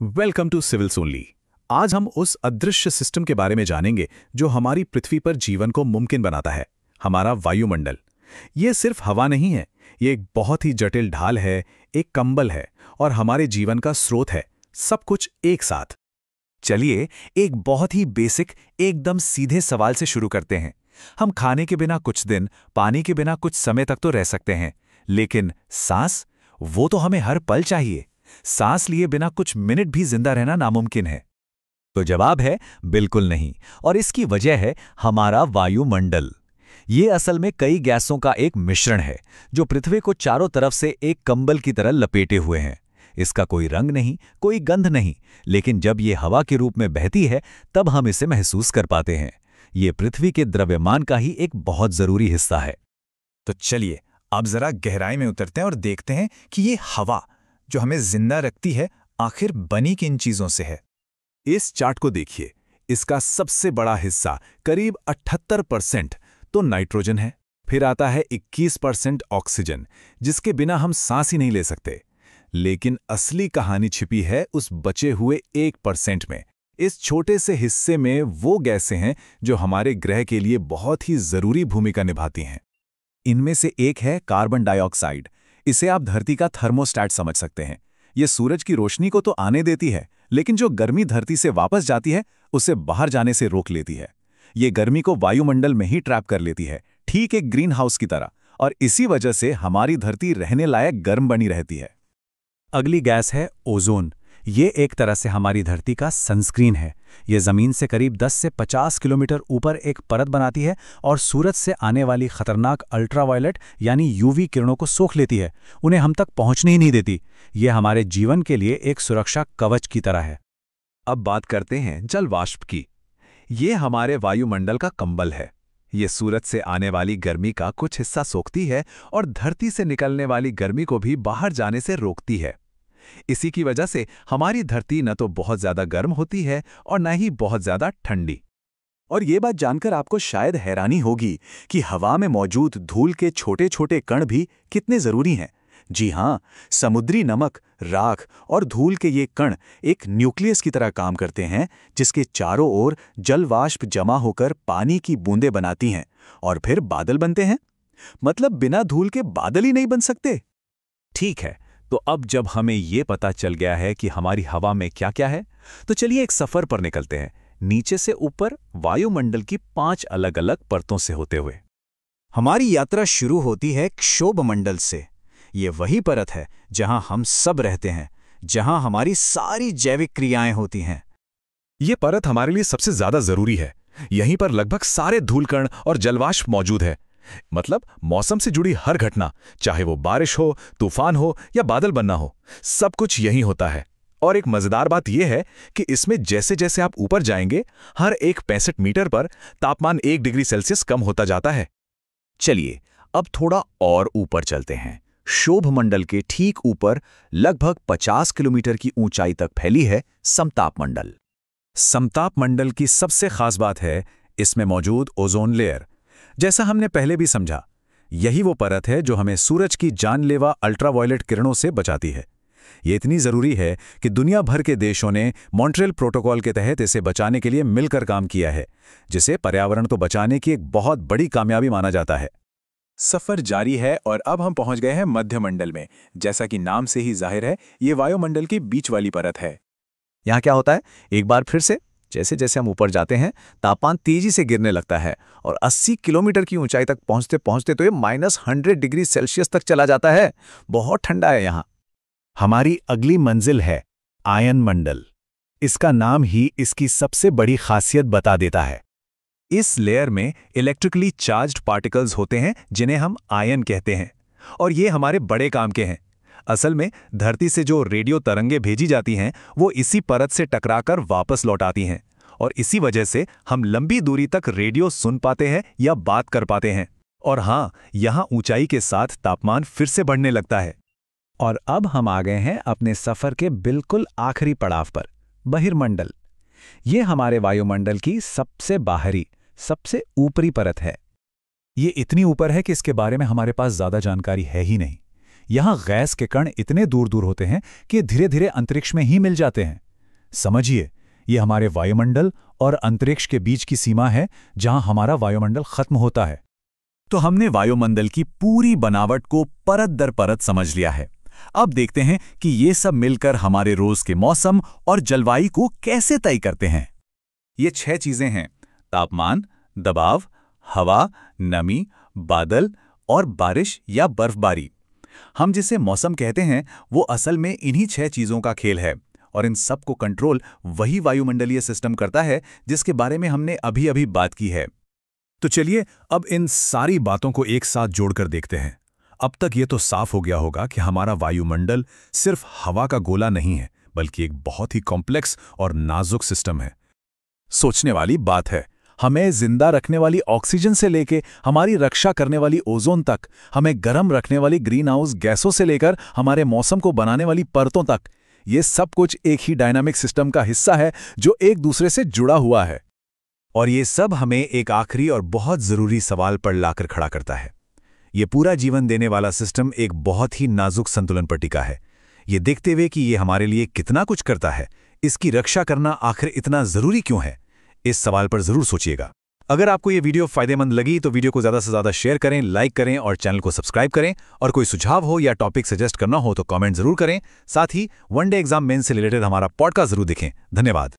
Welcome to civils only. आज हम उस अदृश्य सिस्टम के बारे में जानेंगे जो हमारी पृथ्वी पर जीवन को मुमकिन बनाता है, हमारा वायुमंडल। ये सिर्फ हवा नहीं है, ये एक बहुत ही जटिल ढाल है, एक कंबल है और हमारे जीवन का स्रोत है, सब कुछ एक साथ। चलिए एक बहुत ही बेसिक, एकदम सीधे सवाल से शुरू करते हैं। हम खाने के बिना कुछ दिन, पानी के बिना कुछ समय तक तो रह सकते हैं, लेकिन सांस, वो तो हमें हर पल चाहिए। सांस लिए बिना कुछ मिनट भी जिंदा रहना नामुमकिन है। तो जवाब है बिल्कुल नहीं, और इसकी वजह है हमारा वायुमंडल। ये असल में कई गैसों का एक मिश्रण है जो पृथ्वी को चारों तरफ से एक कंबल की तरह लपेटे हुए हैं। इसका कोई रंग नहीं, कोई गंध नहीं, लेकिन जब ये हवा के रूप में बहती है तब हम इसे महसूस कर पाते हैं। ये पृथ्वी के द्रव्यमान का ही एक बहुत जरूरी हिस्सा है। तो चलिए अब जरा गहराई में उतरते हैं और देखते हैं कि ये हवा जो हमें जिंदा रखती है आखिर बनी किन चीजों से है। इस चार्ट को देखिए, इसका सबसे बड़ा हिस्सा करीब 78% तो नाइट्रोजन है। फिर आता है 21% ऑक्सीजन, जिसके बिना हम सांस ही नहीं ले सकते। लेकिन असली कहानी छिपी है उस बचे हुए 1% में। इस छोटे से हिस्से में वो गैसें हैं जो हमारे ग्रह के लिए बहुत ही जरूरी भूमिका निभाती हैं। इनमें से एक है कार्बन डाइऑक्साइड। इसे आप धरती का थर्मोस्टैट समझ सकते हैं। ये सूरज की रोशनी को तो आने देती है, लेकिन जो गर्मी धरती से वापस जाती है उसे बाहर जाने से रोक लेती है। ये गर्मी को वायुमंडल में ही ट्रैप कर लेती है, ठीक एक ग्रीन हाउस की तरह, और इसी वजह से हमारी धरती रहने लायक गर्म बनी रहती है। अगली गैस है ओजोन। ये एक तरह से हमारी धरती का सनस्क्रीन है। ये जमीन से करीब 10 से 50 किलोमीटर ऊपर एक परत बनाती है और सूरज से आने वाली खतरनाक अल्ट्रावायलेट यानी यूवी किरणों को सोख लेती है, उन्हें हम तक पहुंचने ही नहीं देती। ये हमारे जीवन के लिए एक सुरक्षा कवच की तरह है। अब बात करते हैं जल वाष्प की। ये हमारे वायुमंडल का कंबल है। ये सूरज से आने वाली गर्मी का कुछ हिस्सा सोखती है और धरती से निकलने वाली गर्मी को भी बाहर जाने से रोकती है। इसी की वजह से हमारी धरती न तो बहुत ज्यादा गर्म होती है और न ही बहुत ज्यादा ठंडी। और ये बात जानकर आपको शायद हैरानी होगी कि हवा में मौजूद धूल के छोटे छोटे कण भी कितने जरूरी हैं। जी हाँ, समुद्री नमक, राख और धूल के ये कण एक न्यूक्लियस की तरह काम करते हैं, जिसके चारों ओर जल वाष्प जमा होकर पानी की बूंदें बनाती हैं और फिर बादल बनते हैं। मतलब बिना धूल के बादल ही नहीं बन सकते। ठीक है, तो अब जब हमें ये पता चल गया है कि हमारी हवा में क्या क्या है, तो चलिए एक सफर पर निकलते हैं, नीचे से ऊपर वायुमंडल की 5 अलग अलग परतों से होते हुए। हमारी यात्रा शुरू होती है क्षोभमंडल से। ये वही परत है जहां हम सब रहते हैं, जहां हमारी सारी जैविक क्रियाएं होती हैं। ये परत हमारे लिए सबसे ज्यादा जरूरी है। यहीं पर लगभग सारे धूलकण और जलवाष्प मौजूद है। मतलब मौसम से जुड़ी हर घटना, चाहे वो बारिश हो, तूफान हो या बादल बनना हो, सब कुछ यहीं होता है। और एक मजेदार बात यह है कि इसमें जैसे जैसे आप ऊपर जाएंगे, हर एक 65 मीटर पर तापमान 1 डिग्री सेल्सियस कम होता जाता है। चलिए अब थोड़ा और ऊपर चलते हैं। क्षोभमंडल के ठीक ऊपर लगभग 50 किलोमीटर की ऊंचाई तक फैली है समताप मंडल। समताप मंडल की सबसे खास बात है इसमें मौजूद ओजोन लेयर। जैसा हमने पहले भी समझा, यही वो परत है जो हमें सूरज की जानलेवा अल्ट्रावायलेट किरणों से बचाती है। ये इतनी जरूरी है कि दुनिया भर के देशों ने मॉन्ट्रियल प्रोटोकॉल के तहत इसे बचाने के लिए मिलकर काम किया है, जिसे पर्यावरण तो बचाने की एक बहुत बड़ी कामयाबी माना जाता है। सफर जारी है और अब हम पहुंच गए हैं मध्यमंडल में। जैसा कि नाम से ही जाहिर है, ये वायुमंडल की बीच वाली परत है। यहाँ क्या होता है, एक बार फिर से, जैसे जैसे हम ऊपर जाते हैं तापमान तेजी से गिरने लगता है और 80 किलोमीटर की ऊंचाई तक पहुंचते पहुंचते तो ये -100 डिग्री सेल्सियस तक चला जाता है। बहुत ठंडा है यहाँ। हमारी अगली मंजिल है आयन मंडल। इसका नाम ही इसकी सबसे बड़ी खासियत बता देता है। इस लेयर में इलेक्ट्रिकली चार्ज्ड पार्टिकल्स होते हैं जिन्हें हम आयन कहते हैं, और ये हमारे बड़े काम के हैं। असल में धरती से जो रेडियो तरंगें भेजी जाती हैं वो इसी परत से टकराकर वापस लौट आती हैं, और इसी वजह से हम लंबी दूरी तक रेडियो सुन पाते हैं या बात कर पाते हैं। और हाँ, यहाँ ऊंचाई के साथ तापमान फिर से बढ़ने लगता है। और अब हम आ गए हैं अपने सफर के बिल्कुल आखिरी पड़ाव पर, बहिर्मंडल। ये हमारे वायुमंडल की सबसे बाहरी, सबसे ऊपरी परत है। ये इतनी ऊपर है कि इसके बारे में हमारे पास ज्यादा जानकारी है ही नहीं। यहाँ गैस के कण इतने दूर दूर होते हैं कि धीरे धीरे अंतरिक्ष में ही मिल जाते हैं। समझिए, ये हमारे वायुमंडल और अंतरिक्ष के बीच की सीमा है जहां हमारा वायुमंडल खत्म होता है। तो हमने वायुमंडल की पूरी बनावट को परत दर परत समझ लिया है। अब देखते हैं कि ये सब मिलकर हमारे रोज के मौसम और जलवायु को कैसे तय करते हैं। ये 6 चीजें हैं: तापमान, दबाव, हवा, नमी, बादल और बारिश या बर्फबारी। हम जिसे मौसम कहते हैं वो असल में इन्हीं 6 चीजों का खेल है, और इन सब को कंट्रोल वही वायुमंडलीय सिस्टम करता है जिसके बारे में हमने अभी अभी बात की है। तो चलिए अब इन सारी बातों को एक साथ जोड़कर देखते हैं। अब तक ये तो साफ हो गया होगा कि हमारा वायुमंडल सिर्फ हवा का गोला नहीं है, बल्कि एक बहुत ही कॉम्प्लेक्स और नाजुक सिस्टम है। सोचने वाली बात है, हमें जिंदा रखने वाली ऑक्सीजन से लेकर हमारी रक्षा करने वाली ओजोन तक, हमें गर्म रखने वाली ग्रीन हाउस गैसों से लेकर हमारे मौसम को बनाने वाली परतों तक, ये सब कुछ एक ही डायनामिक सिस्टम का हिस्सा है जो एक दूसरे से जुड़ा हुआ है। और ये सब हमें एक आखिरी और बहुत जरूरी सवाल पर लाकर खड़ा करता है। ये पूरा जीवन देने वाला सिस्टम एक बहुत ही नाजुक संतुलन पर टिका है। ये देखते हुए कि ये हमारे लिए कितना कुछ करता है, इसकी रक्षा करना आखिर इतना जरूरी क्यों है, इस सवाल पर जरूर सोचिएगा। अगर आपको ये वीडियो फायदेमंद लगी तो वीडियो को ज़्यादा से ज़्यादा शेयर करें, लाइक करें और चैनल को सब्सक्राइब करें। और कोई सुझाव हो या टॉपिक सजेस्ट करना हो तो कमेंट जरूर करें। साथ ही वन डे एग्जाम मेंस से रिलेटेड हमारा पॉडकास्ट जरूर देखें। धन्यवाद।